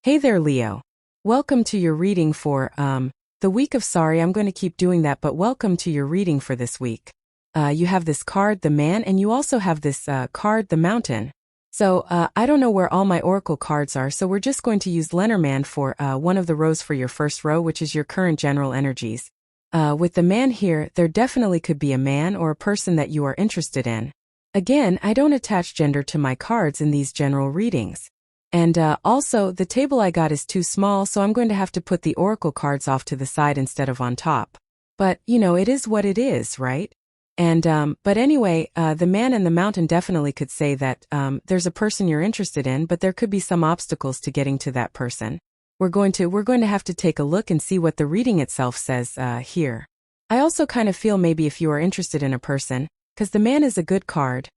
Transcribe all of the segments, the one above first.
Hey there, Leo. Welcome to your reading for, the week of sorry, I'm going to keep doing that, but welcome to your reading for this week. You have this card, the man, and you also have this, card, the mountain. So, I don't know where all my oracle cards are, so we're just going to use Lenormand for, one of the rows for your first row, which is your current general energies. With the man here, there definitely could be a man or a person that you are interested in. Again, I don't attach gender to my cards in these general readings. And also, the table I got is too small, so I'm going to have to put the oracle cards off to the side instead of on top. But, it is what it is, right? And, but anyway, the man and the mountain definitely could say that there's a person you're interested in, but there could be some obstacles to getting to that person. We're going to have to take a look and see what the reading itself says here. I also kind of feel maybe if you are interested in a person, because the man is a good card,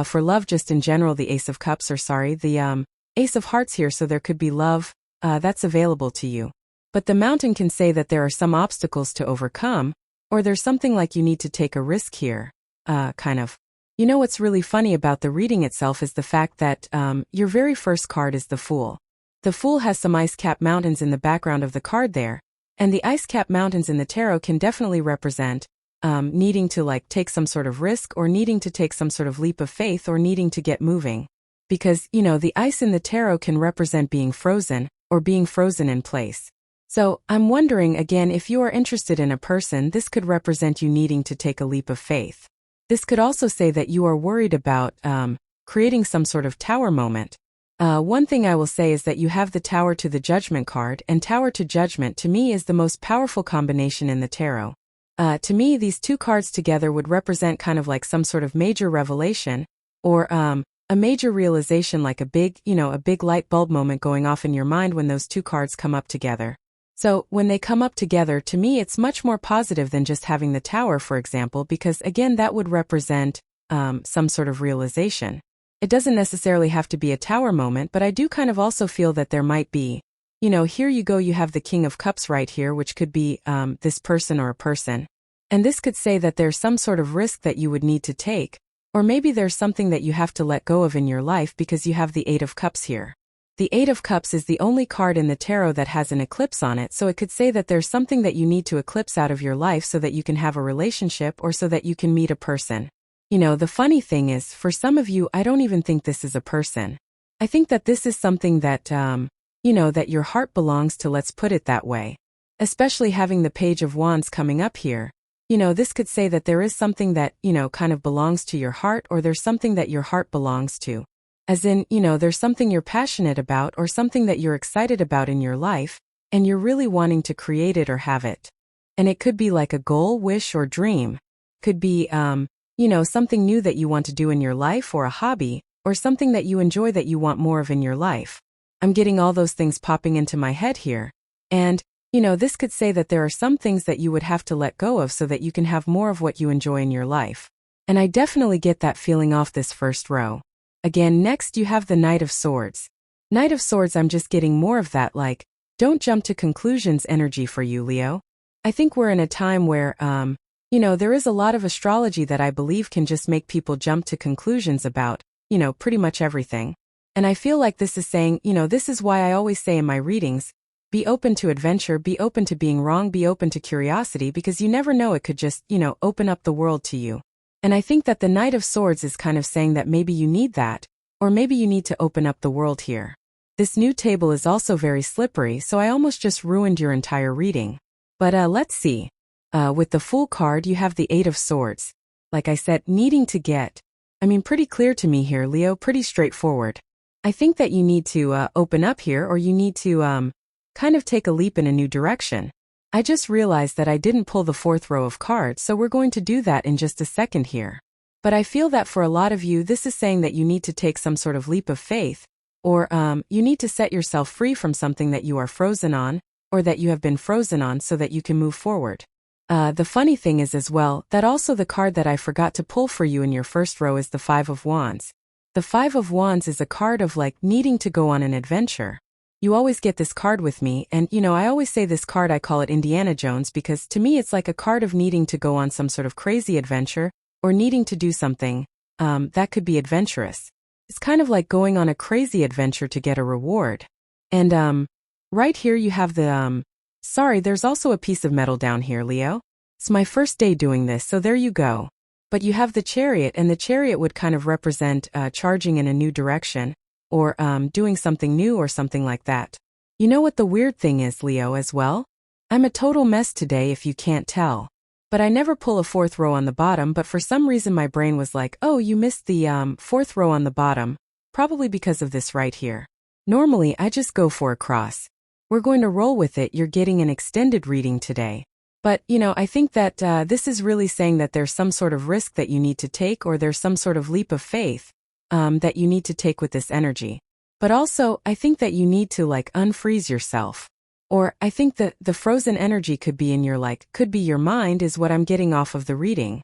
for love just in general, the Ace of Cups, the Ace of Hearts here, so there could be love, that's available to you. But the mountain can say that there are some obstacles to overcome, or there's something like you need to take a risk here, kind of. What's really funny about the reading itself is the fact that, your very first card is the Fool. The Fool has some ice-capped mountains in the background of the card there, and the ice-capped mountains in the tarot can definitely represent, needing to take some sort of risk, or needing to take some sort of leap of faith, or needing to get moving. Because, the ice in the tarot can represent being frozen, or being frozen in place. So, I'm wondering again, if you are interested in a person, this could represent you needing to take a leap of faith. This could also say that you are worried about, creating some sort of tower moment. One thing I will say is that you have the Tower to the Judgment card, and Tower to Judgment to me is the most powerful combination in the tarot. To me, these two cards together would represent kind of like some sort of major revelation, or, a major realization, like a big light bulb moment going off in your mind when those two cards come up together. So, when they come up together, to me it's much more positive than just having the Tower, for example, because again, that would represent, some sort of realization. It doesn't necessarily have to be a Tower moment, but I do kind of also feel that there might be, here you go, you have the King of Cups right here, which could be, this person or a person. And this could say that there's some sort of risk that you would need to take. Or maybe there's something that you have to let go of in your life because you have the Eight of Cups here. The Eight of Cups is the only card in the tarot that has an eclipse on it, so it could say that there's something that you need to eclipse out of your life so that you can have a relationship or so that you can meet a person. The funny thing is, for some of you, I don't even think this is a person. I think that this is something that, that your heart belongs to, let's put it that way. Especially having the Page of Wands coming up here. This could say that there is something that, kind of belongs to your heart, or there's something that your heart belongs to. As in, there's something you're passionate about or something that you're excited about in your life, and you're really wanting to create it or have it. And it could be like a goal, wish, or dream. Could be, something new that you want to do in your life, or a hobby, or something that you enjoy that you want more of in your life. I'm getting all those things popping into my head here. And, this could say that there are some things that you would have to let go of so that you can have more of what you enjoy in your life. And I definitely get that feeling off this first row. Again, next you have the Knight of Swords. Knight of Swords, I'm just getting more of that, don't jump to conclusions energy for you, Leo. I think we're in a time where, there is a lot of astrology that I believe can just make people jump to conclusions about, pretty much everything. And I feel like this is saying, this is why I always say in my readings, be open to adventure, be open to being wrong, be open to curiosity, because you never know, it could just, open up the world to you. And I think that the Knight of Swords is kind of saying that maybe you need that, or maybe you need to open up the world here. This new table is also very slippery, so I almost just ruined your entire reading. But let's see. With the Fool card, you have the Eight of Swords. Like I said, needing to get. Pretty clear to me here, Leo, pretty straightforward. I think that you need to open up here, or you need to, kind of take a leap in a new direction. I just realized that I didn't pull the fourth row of cards, so we're going to do that in just a second here. But I feel that for a lot of you, this is saying that you need to take some sort of leap of faith, or you need to set yourself free from something that you are frozen on, or that you have been frozen on so that you can move forward. The funny thing is as well, that also the card that I forgot to pull for you in your first row is the Five of Wands. The Five of Wands is a card of needing to go on an adventure. You always get this card with me, and I always say this card, I call it Indiana Jones, because to me it's like a card of needing to go on some sort of crazy adventure, or needing to do something, that could be adventurous. It's kind of like going on a crazy adventure to get a reward. And right here you have sorry, there's also a piece of metal down here, Leo. It's my first day doing this, so there you go. But you have the Chariot, and the Chariot would kind of represent charging in a new direction, or doing something new or something like that. You know what the weird thing is, Leo, as well? I'm a total mess today if you can't tell. But I never pull a fourth row on the bottom, but for some reason my brain was like, oh, you missed the fourth row on the bottom, probably because of this right here. Normally, I just go for a cross. We're going to roll with it. You're getting an extended reading today. But, I think that this is really saying that there's some sort of risk that you need to take, or there's some sort of leap of faith that you need to take with this energy. But also, I think that you need to unfreeze yourself. Or I think that the frozen energy could be in your could be your mind is what I'm getting off of the reading.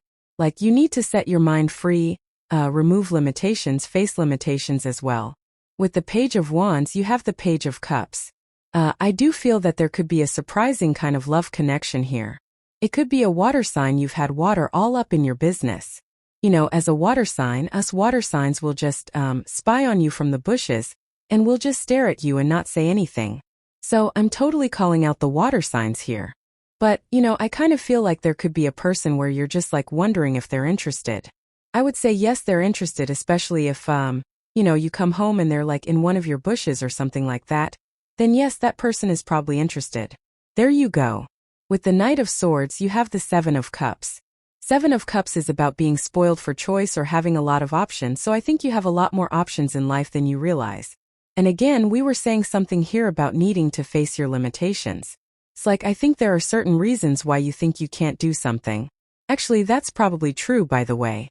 You need to set your mind free, remove limitations, face limitations as well. With the Page of Wands, you have the Page of Cups. I do feel that there could be a surprising kind of love connection here. It could be a water sign. You've had water all up in your business. As a water sign, us water signs will just spy on you from the bushes, and we'll just stare at you and not say anything. So I'm totally calling out the water signs here. But, I kind of feel like there could be a person where you're just wondering if they're interested. I would say yes, they're interested, especially if, you come home and they're in one of your bushes or something like that. Then yes, that person is probably interested. There you go. With the Knight of Swords, you have the Seven of Cups. Seven of Cups is about being spoiled for choice or having a lot of options, so I think you have a lot more options in life than you realize. And again, we were saying something here about needing to face your limitations. It's I think there are certain reasons why you think you can't do something. Actually, that's probably true, by the way.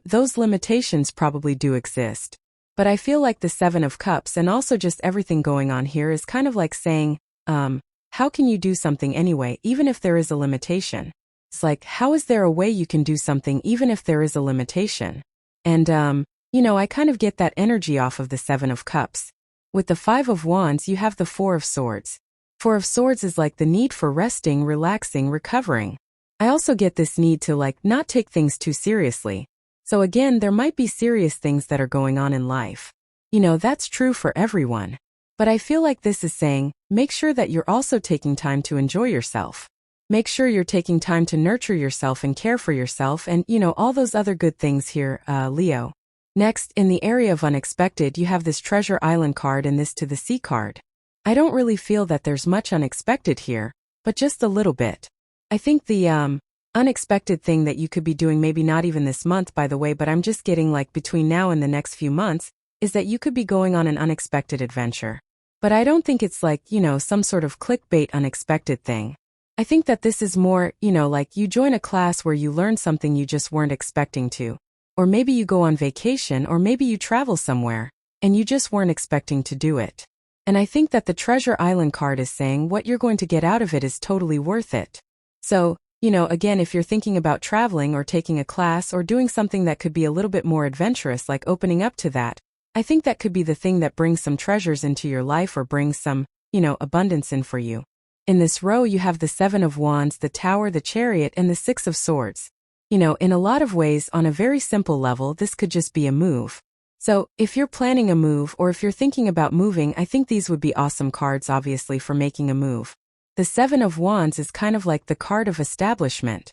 Those limitations probably do exist. But I feel like the Seven of Cups and also just everything going on here is kind of saying, how can you do something anyway, even if there is a limitation? It's how is there a way you can do something even if there is a limitation? And, I kind of get that energy off of the Seven of Cups. With the Five of Wands, you have the Four of Swords. Four of Swords is the need for resting, relaxing, recovering. I also get this need to not take things too seriously. So again, there might be serious things that are going on in life. That's true for everyone. But I feel like this is saying, make sure that you're also taking time to enjoy yourself. Make sure you're taking time to nurture yourself and care for yourself and, all those other good things here, Leo. Next, in the area of unexpected, you have this Treasure Island card and this To the Sea card. I don't really feel that there's much unexpected here, but just a little bit. I think the, unexpected thing that you could be doing, maybe not even this month, by the way, but I'm just getting between now and the next few months, is that you could be going on an unexpected adventure. But I don't think it's some sort of clickbait unexpected thing. I think that this is more, you join a class where you learn something you just weren't expecting to. Or maybe you go on vacation, or maybe you travel somewhere, and you just weren't expecting to do it. And I think that the Treasure Island card is saying what you're going to get out of it is totally worth it. So, again, if you're thinking about traveling or taking a class or doing something that could be a little bit more adventurous, like opening up to that, I think that could be the thing that brings some treasures into your life or brings some, abundance in for you. In this row, you have the Seven of Wands, the Tower, the Chariot, and the Six of Swords. In a lot of ways, on a very simple level, this could just be a move. So, if you're planning a move or if you're thinking about moving, I think these would be awesome cards, obviously, for making a move. The Seven of Wands is kind of like the card of establishment.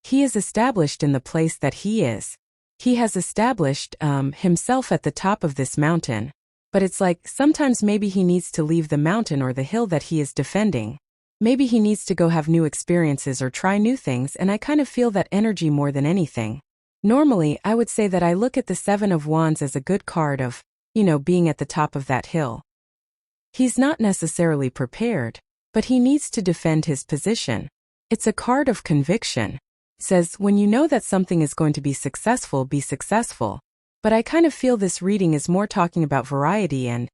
He is established in the place that he is. He has established himself at the top of this mountain. But it's sometimes maybe he needs to leave the mountain or the hill that he is defending. Maybe he needs to go have new experiences or try new things, and I kind of feel that energy more than anything. Normally, I would say that I look at the Seven of Wands as a good card of, being at the top of that hill. He's not necessarily prepared, but he needs to defend his position. It's a card of conviction. It says, when you know that something is going to be successful, be successful. But I kind of feel this reading is more talking about variety and,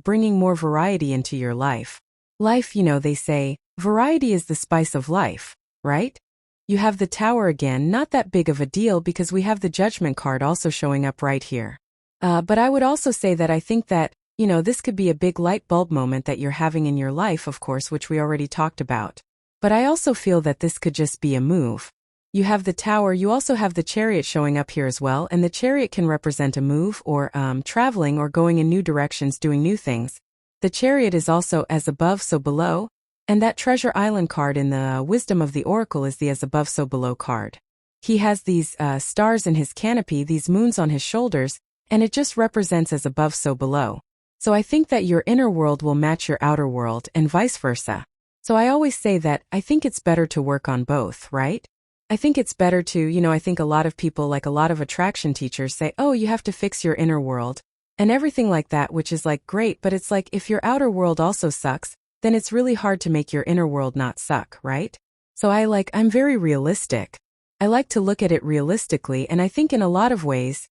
bringing more variety into your life. Life, they say, variety is the spice of life, right? You have the Tower again, not that big of a deal because we have the Judgment card also showing up right here. But I would also say that I think that, this could be a big light bulb moment that you're having in your life, of course, which we already talked about. But I also feel that this could just be a move. You have the Tower, you also have the Chariot showing up here as well, and the Chariot can represent a move or traveling or going in new directions, doing new things. The Chariot is also as above so below, and that Treasure Island card in the Wisdom of the Oracle is the as above so below card. He has these stars in his canopy, these moons on his shoulders, and it just represents as above so below. So I think that your inner world will match your outer world and vice versa. So I always say that I think it's better to work on both, right? I think it's better to, I think a lot of people, like a lot of attraction teachers say, oh, you have to fix your inner world and everything like that, which is like great, but it's like if your outer world also sucks, then it's really hard to make your inner world not suck, right? So I'm very realistic. I like to look at it realistically, and I think in a lot of ways,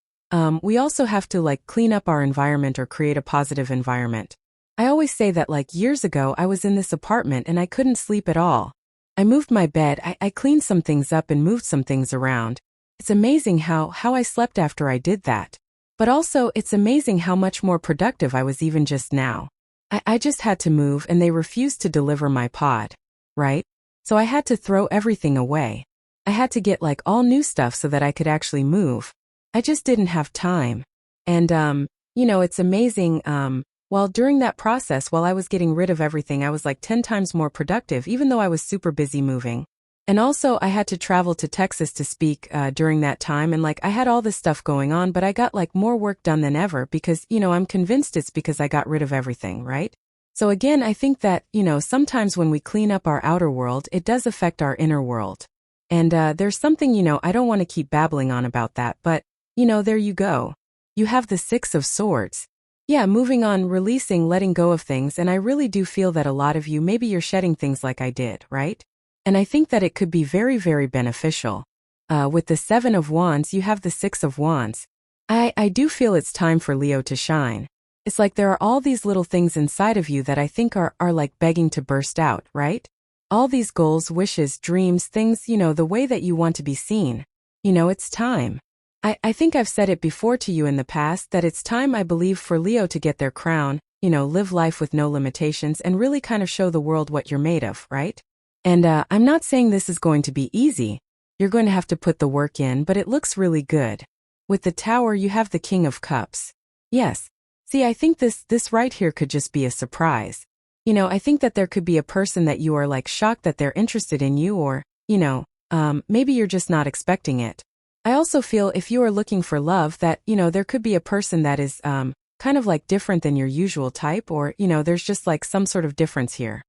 we also have to clean up our environment or create a positive environment. I always say that years ago I was in this apartment and I couldn't sleep at all. I moved my bed, I cleaned some things up and moved some things around. It's amazing how I slept after I did that. But also it's amazing how much more productive I was even just now. I just had to move and they refused to deliver my pod, right? So I had to throw everything away. I had to get all new stuff so that I could actually move. I just didn't have time. And, it's amazing, while during that process, while I was getting rid of everything, I was 10 times more productive, even though I was super busy moving. And also I had to travel to Texas to speak, during that time. And I had all this stuff going on, but I got more work done than ever because, I'm convinced it's because I got rid of everything, right? So again, I think that, sometimes when we clean up our outer world, it does affect our inner world. And, there's something, I don't want to keep babbling on about that, but, there you go. You have the Six of Swords. Yeah, moving on, releasing, letting go of things, and I really do feel that a lot of you, maybe you're shedding things like I did, right? And I think that it could be very, very beneficial. With the Seven of Wands, you have the Six of Wands. I do feel it's time for Leo to shine. It's there are all these little things inside of you that I think are begging to burst out, right? All these goals, wishes, dreams, things, the way that you want to be seen. It's time. I think I've said it before to you in the past that it's time, I believe, for Leo to get their crown, live life with no limitations and really kind of show the world what you're made of, right? And I'm not saying this is going to be easy. You're going to have to put the work in, but it looks really good. With the Tower, you have the King of Cups. Yes. See, I think this right here could just be a surprise. I think that there could be a person that you are shocked that they're interested in you or, maybe you're just not expecting it. I also feel if you are looking for love that, there could be a person that is, kind of different than your usual type or, there's just some sort of difference here.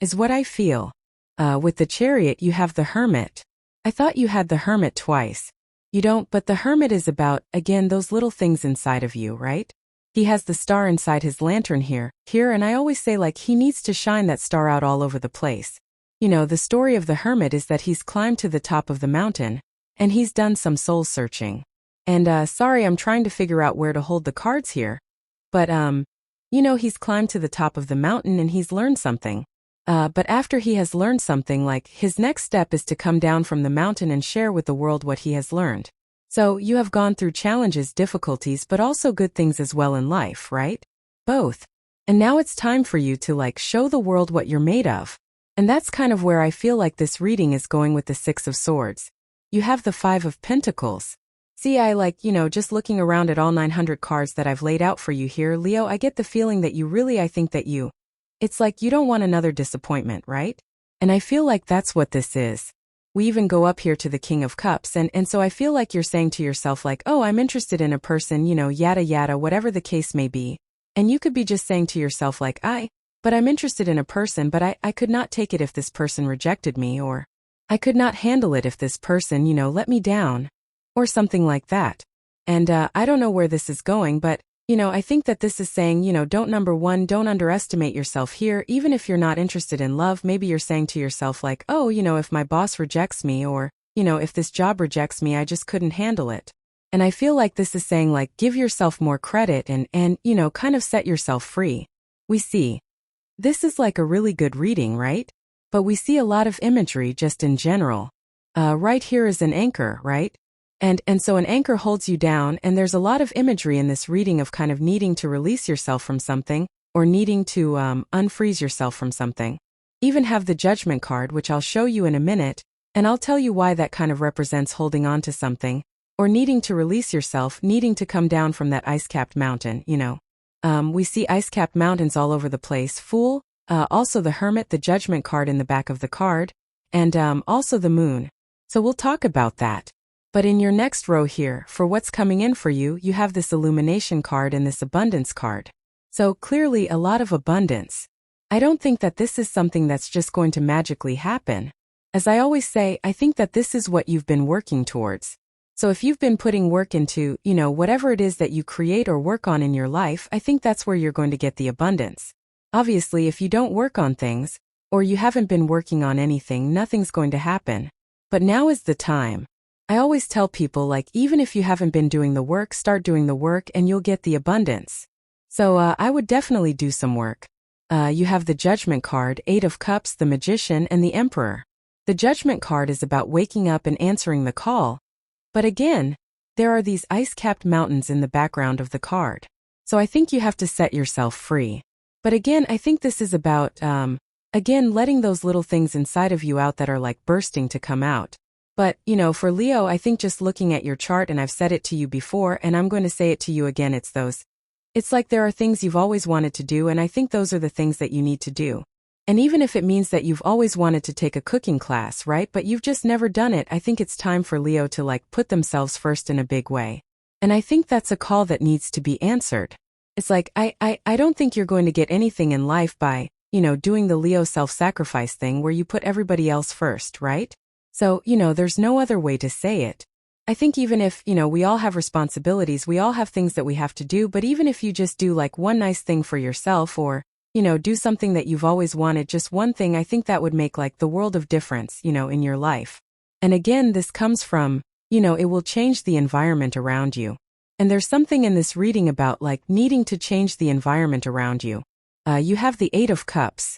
Is what I feel. With the Chariot, you have the Hermit. I thought you had the Hermit twice. You don't, but the Hermit is about, again, those little things inside of you, right? He has the star inside his lantern here, and I always say he needs to shine that star out all over the place. The story of the Hermit is that he's climbed to the top of the mountain, and he's done some soul searching. And, sorry, I'm trying to figure out where to hold the cards here. But, he's climbed to the top of the mountain and he's learned something. But after he has learned something, his next step is to come down from the mountain and share with the world what he has learned. So you have gone through challenges, difficulties, but also good things as well in life, right? Both. And now it's time for you to show the world what you're made of. And that's kind of where I feel this reading is going with the Six of Swords. You have the Five of Pentacles. See, I just looking around at all 900 cards that I've laid out for you here, Leo, I get the feeling that you really, I think that it's you don't want another disappointment, right? And I feel that's what this is. We even go up here to the King of Cups, and so I feel you're saying to yourself oh, I'm interested in a person, yada yada, whatever the case may be. And you could be just saying to yourself but I'm interested in a person, but I could not take it if this person rejected me, or I could not handle it if this person, let me down, or something like that. And I don't know where this is going, but, I think that this is saying, don't underestimate yourself here. Even if you're not interested in love, maybe you're saying to yourself oh, if my boss rejects me or, if this job rejects me, I just couldn't handle it. And I feel this is saying give yourself more credit and, kind of set yourself free. We see. This is a really good reading, right? But we see a lot of imagery just in general. Right here is an anchor, right? And so an anchor holds you down, and there's a lot of imagery in this reading of kind of needing to release yourself from something, or needing to unfreeze yourself from something. Even have the Judgment card, which I'll show you in a minute, and I'll tell you why that kind of represents holding on to something, or needing to release yourself, needing to come down from that ice-capped mountain, We see ice-capped mountains all over the place. Fool, also the Hermit, the Judgment card in the back of the card, and also the Moon. So we'll talk about that. But in your next row here, for what's coming in for you, you have this Illumination card and this Abundance card. So clearly a lot of abundance. I don't think that this is something that's just going to magically happen. As I always say, I think that this is what you've been working towards. So if you've been putting work into, whatever it is that you create or work on in your life, I think that's where you're going to get the abundance. Obviously, if you don't work on things, or you haven't been working on anything, nothing's going to happen. But now is the time. I always tell people, like, even if you haven't been doing the work, start doing the work and you'll get the abundance. So I would definitely do some work. You have the Judgment card, Eight of Cups, the Magician, and the Emperor. The Judgment card is about waking up and answering the call. But again, there are these ice-capped mountains in the background of the card. So I think you have to set yourself free. But again, I think this is about, letting those little things inside of you out that are like bursting to come out. But, for Leo, I think just looking at your chart, and I've said it to you before, and I'm going to say it to you again, it's like there are things you've always wanted to do, and I think those are the things that you need to do. And even if it means that you've always wanted to take a cooking class, right, but you've just never done it, I think it's time for Leo to put themselves first in a big way. And I think that's a call that needs to be answered. It's like, I don't think you're going to get anything in life by, doing the Leo self-sacrifice thing where you put everybody else first, right? So, there's no other way to say it. I think even if, we all have responsibilities, we all have things that we have to do, but even if you just do one nice thing for yourself, or, do something that you've always wanted, just one thing, I think that would make the world of difference, in your life. And again, this comes from, it will change the environment around you. And there's something in this reading about needing to change the environment around you. You have the Eight of Cups.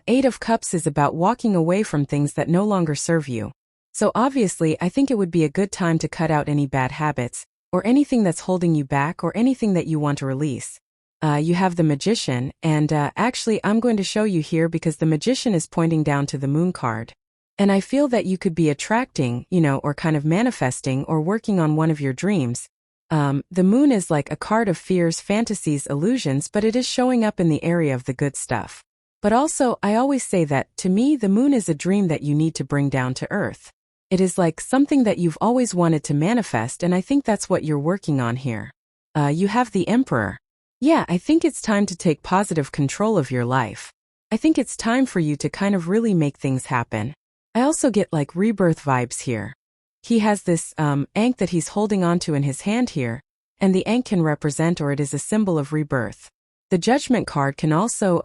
Eight of Cups is about walking away from things that no longer serve you. So obviously, I think it would be a good time to cut out any bad habits, or anything that's holding you back, or anything that you want to release. You have the Magician, and actually I'm going to show you here because the Magician is pointing down to the Moon card. And I feel that you could be attracting, or kind of manifesting or working on one of your dreams. The Moon is like a card of fears, fantasies, illusions, but it is showing up in the area of the good stuff. But also, I always say that, to me, the Moon is a dream that you need to bring down to earth. It is like something that you've always wanted to manifest, and I think that's what you're working on here. You have the Emperor. Yeah, I think it's time to take positive control of your life. I think it's time for you to kind of really make things happen. I also get rebirth vibes here. He has this ankh that he's holding onto in his hand here, and the ankh can represent, or it is a symbol of rebirth. The Judgment card can also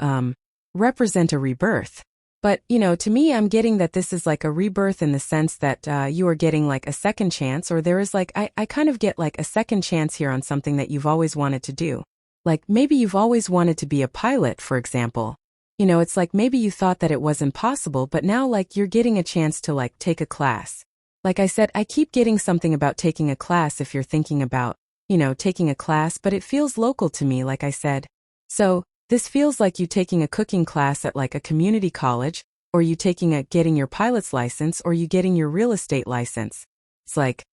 represent a rebirth. But, to me, I'm getting that this is a rebirth in the sense that you are getting a second chance, or there is I kind of get a second chance here on something that you've always wanted to do. Maybe you've always wanted to be a pilot, for example. It's maybe you thought that it was impossible, but now you're getting a chance to take a class. Like I said, I keep getting something about taking a class if you're thinking about, taking a class, but it feels local to me, like I said. So, this feels like you taking a cooking class at a community college, or you getting your pilot's license, or you getting your real estate license. It's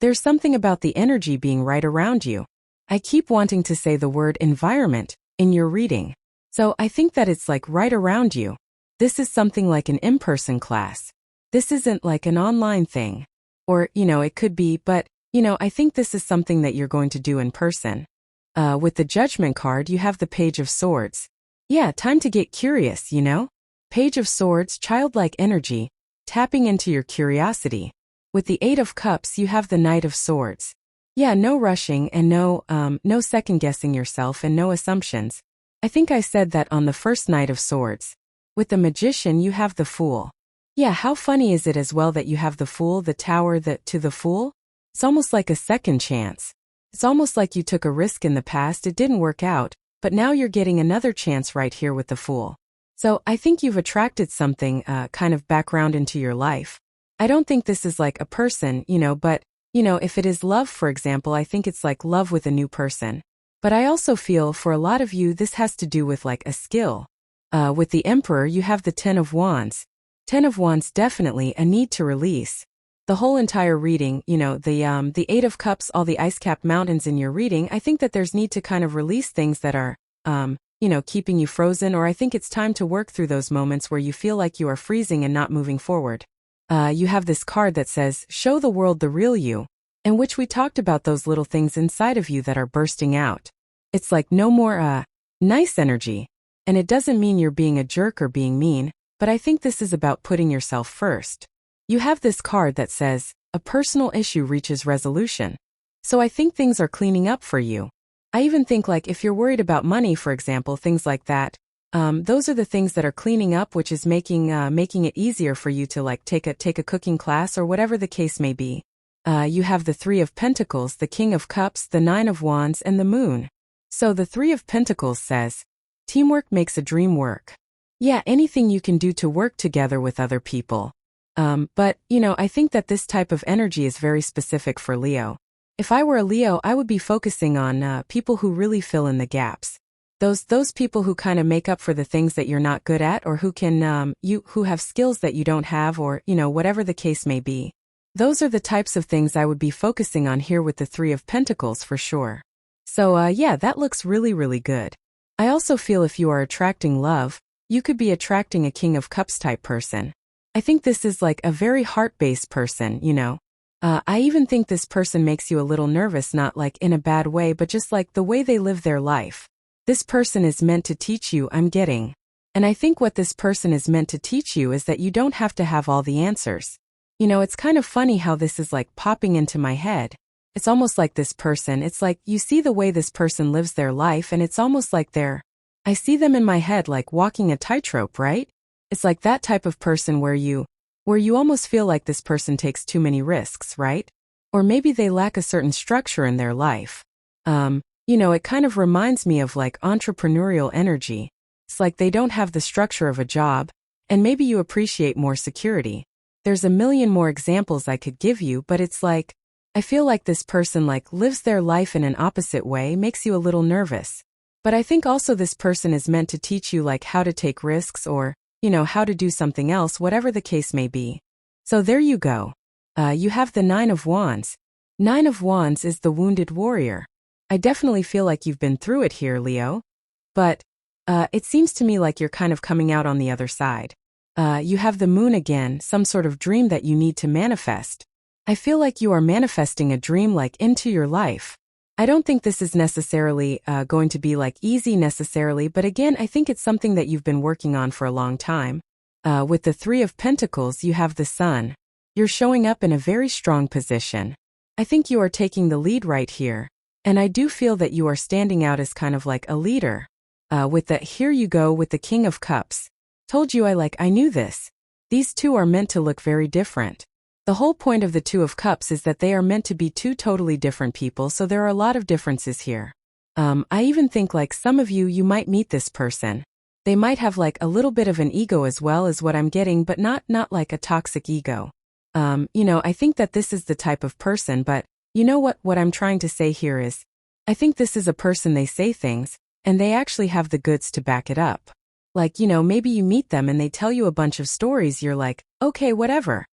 there's something about the energy being right around you. I keep wanting to say the word environment in your reading. So I think that it's right around you. This is something like an in-person class. This isn't an online thing. Or, it could be, but, I think this is something that you're going to do in person. With the Judgment card, you have the Page of Swords. Yeah, time to get curious, Page of Swords, childlike energy, tapping into your curiosity. With the Eight of Cups, you have the Knight of Swords. Yeah, no rushing and no second-guessing yourself and no assumptions. I think I said that on the first Knight of Swords. With the Magician, you have the Fool. Yeah, how funny is it as well that you have the Fool, the Tower, to the Fool? It's almost like a second chance. It's almost like you took a risk in the past, it didn't work out, but now you're getting another chance right here with the Fool. So I think you've attracted something, kind of background into your life. I don't think this is a person, but, if it is love, for example, I think it's love with a new person. But I also feel for a lot of you, this has to do with a skill. With the Emperor, you have the Ten of Wands. Ten of Wands, definitely a need to release. the whole entire reading, the Eight of Cups, all the ice-capped mountains in your reading, I think that there's need to kind of release things that are, keeping you frozen, or I think it's time to work through those moments where you feel like you are freezing and not moving forward. You have this card that says, show the world the real you, in which we talked about those little things inside of you that are bursting out. It's like no more, nice energy. And it doesn't mean you're being a jerk or being mean, but I think this is about putting yourself first. You have this card that says, a personal issue reaches resolution. So I think things are cleaning up for you. I even think like if you're worried about money, for example, things like that, those are the things that are cleaning up, which is making it easier for you to like take a cooking class or whatever the case may be. You have the Three of Pentacles, the King of Cups, the Nine of Wands, and the Moon. So the Three of Pentacles says, teamwork makes a dream work. Yeah, anything you can do to work together with other people. But I think that this type of energy is very specific for Leo. If I were a Leo, I would be focusing on people who really fill in the gaps. Those people who kind of make up for the things that you're not good at, or who can, who have skills that you don't have, or, whatever the case may be. Those are the types of things I would be focusing on here with the Three of Pentacles for sure. So, yeah, that looks really, really good. I also feel if you are attracting love, you could be attracting a King of Cups type person. I think this is like a very heart-based person, I even think this person makes you a little nervous, not like in a bad way, but just like the way they live their life. This person is meant to teach you, I'm getting. And I think what this person is meant to teach you is that you don't have to have all the answers. It's kind of funny how this is like popping into my head. It's almost like this person, it's like you see the way this person lives their life, and it's almost like I see them in my head like walking a tightrope, right? It's like that type of person where you almost feel like this person takes too many risks, right? Or maybe they lack a certain structure in their life. It kind of reminds me of like entrepreneurial energy. It's like they don't have the structure of a job, and maybe you appreciate more security. There's a million more examples I could give you, but it's like, I feel like this person like lives their life in an opposite way, makes you a little nervous. But I think also this person is meant to teach you like how to take risks, or, how to do something else, whatever the case may be. So there you go. You have the Nine of Wands. Nine of Wands is the wounded warrior. I definitely feel like you've been through it here, Leo. But it seems to me like you're kind of coming out on the other side. You have the Moon again, some sort of dream that you need to manifest. I feel like you are manifesting a dream like into your life. I don't think this is necessarily going to be like easy necessarily, but again, I think it's something that you've been working on for a long time. With the Three of Pentacles, you have the Sun. You're showing up in a very strong position. I think you are taking the lead right here. And I do feel that you are standing out as kind of like a leader. With the Here you go with the King of Cups. Told you I knew this. These two are meant to look very different. The whole point of the Two of Cups is that they are meant to be two totally different people, so there are a lot of differences here. I even think like some of you might meet this person. They might have like a little bit of an ego as well as what I'm getting, but not like a toxic ego. I think that this is the type of person, but what I'm trying to say here is, I think this is a person, they say things, and they actually have the goods to back it up. Like, maybe you meet them and they tell you a bunch of stories, you're like, okay, whatever.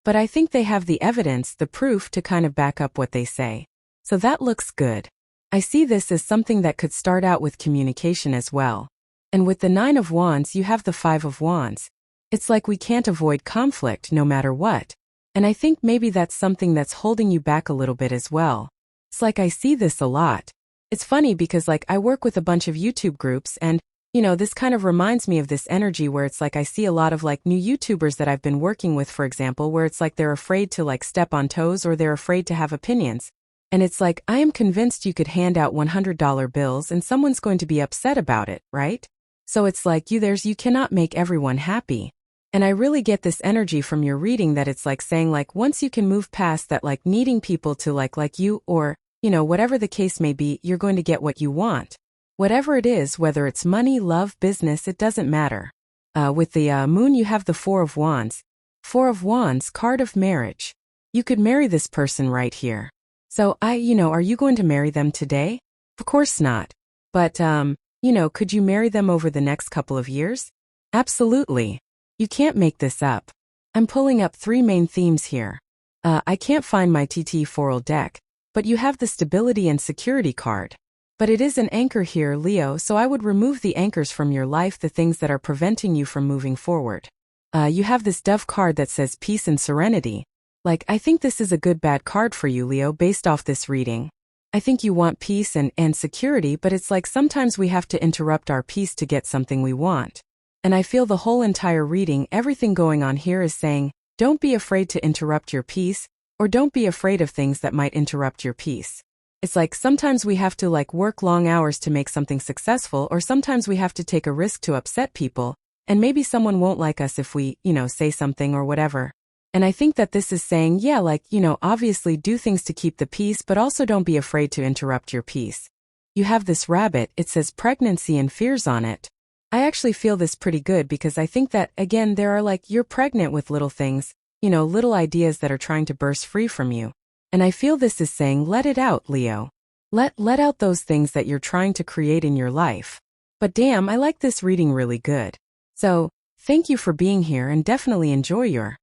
But I think they have the evidence, the proof to kind of back up what they say. So that looks good. I see this as something that could start out with communication as well. And with the Nine of Wands, you have the Five of Wands. It's like we can't avoid conflict no matter what. And I think maybe that's something that's holding you back a little bit as well. It's like I see this a lot. It's funny because like I work with a bunch of YouTube groups, and this kind of reminds me of this energy where it's like I see a lot of like new YouTubers that I've been working with, for example, where it's like they're afraid to like step on toes, or they're afraid to have opinions. And it's like, I am convinced you could hand out $100 bills and someone's going to be upset about it, right? So it's like you cannot make everyone happy. And I really get this energy from your reading that it's like saying like once you can move past that like needing people to like you, or, whatever the case may be, you're going to get what you want. Whatever it is, whether it's money, love, business, it doesn't matter. With the Moon, you have the Four of Wands. Four of Wands, card of marriage. You could marry this person right here. So are you going to marry them today? Of course not. But, could you marry them over the next couple of years? Absolutely. You can't make this up. I'm pulling up 3 main themes here. I can't find my TT Foral deck, but you have the stability and security card. But it is an anchor here, Leo, so I would remove the anchors from your life, the things that are preventing you from moving forward. You have this Dove card that says peace and serenity. Like, I think this is a good bad card for you, Leo, based off this reading. I think you want peace and security, but it's like sometimes we have to interrupt our peace to get something we want. And I feel the whole entire reading, everything going on here is saying, don't be afraid to interrupt your peace, or don't be afraid of things that might interrupt your peace. It's like sometimes we have to work long hours to make something successful, or sometimes we have to take a risk to upset people, and maybe someone won't like us if we, say something or whatever. And I think that this is saying, yeah, obviously do things to keep the peace, but also don't be afraid to interrupt your peace. You have this rabbit, it says pregnancy and fears on it. I actually feel this pretty good because I think that, again, there are you're pregnant with little things, little ideas that are trying to burst free from you. And I feel this is saying, let it out, Leo. Let out those things that you're trying to create in your life. But damn, I like this reading really good. So, thank you for being here and definitely enjoy your